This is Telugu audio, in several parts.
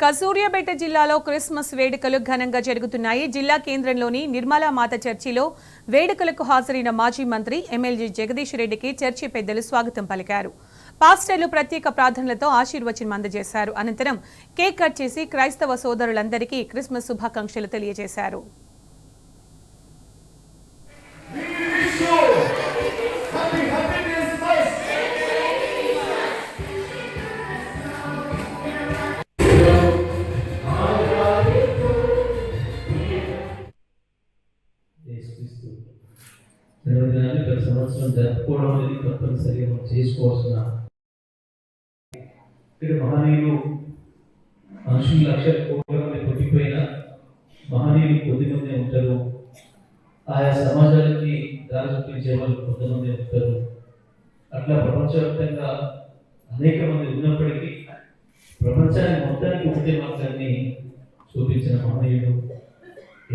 కసూర్యాపేట జిల్లాలో క్రిస్మస్ వేడుకలు ఘనంగా జరుగుతున్నాయి. జిల్లా కేంద్రంలోని నిర్మలా మాత చర్చిలో వేడుకలకు హాజరైన మాజీ మంత్రి ఎమ్మెల్యే జగదీష్ రెడ్డికి చర్చి పెద్దలు స్వాగతం పలికారు. పాస్టర్లు ప్రత్యేక ప్రార్థనలతో ఆశీర్వచనం అందజేశారు. అనంతరం కేక్ కట్ చేసి క్రైస్తవ సోదరులందరికీ క్రిస్మస్ శుభాకాంక్షలు తెలియజేశారు. జన్మదినాన్ని ప్రతి సంవత్సరం జరుపుకోవడం అనేది తప్పనిసరిగా మనం చేసుకోవాల్సిన. ఇక్కడ మహనీయులు మనుషులు లక్షల కోట్ల మంది పుట్టిపోయిన మహనీయులు కొద్దిమంది ఉంటారు. ఆయా సమాజాలకి దారి చూపించే వాళ్ళు కొంతమంది ఉంటారు. అట్లా ప్రపంచవ్యాప్తంగా అనేక మంది ఉన్నప్పటికీ ప్రపంచాన్ని మొత్తానికి ఒకటే మార్గాన్ని చూపించిన మహనీయుడు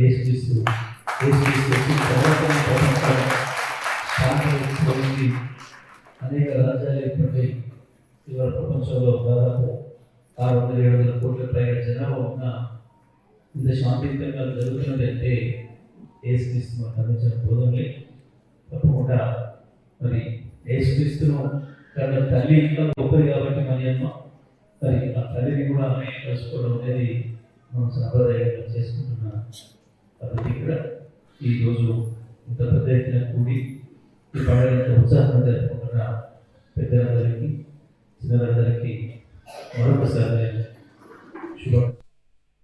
యేసుక్రీస్తు. అనేక రాజ్యాలు ఏర్పడ్డాయి. ఇవాళ ప్రపంచంలో దాదాపు 600-700 కోట్ల పైగా జనాభా ఉన్న ఇంత శాంతియుతంగా జరుగుతున్నదంటే యేసుక్రీస్తు మనకు అందించిన బోధనలే. తప్పకుండా మరి యేసుక్రీస్తును తన తల్లి ఇంకా గొప్పది కాబట్టి మరి అమ్మ మరి ఆ తల్లిని కూడా కలుసుకోవడం అనేది మనం సాంప్రదాయంగా చేసుకుంటున్నాం. కాబట్టి ఇక్కడ ఈరోజు ఇంత పెద్ద ఎత్తున కూడి ఈ పండుగ ఉత్సాహంగా జరుపుకుంటున్న పెద్దలందరికీ చిన్నలందరికీ మరొకసారి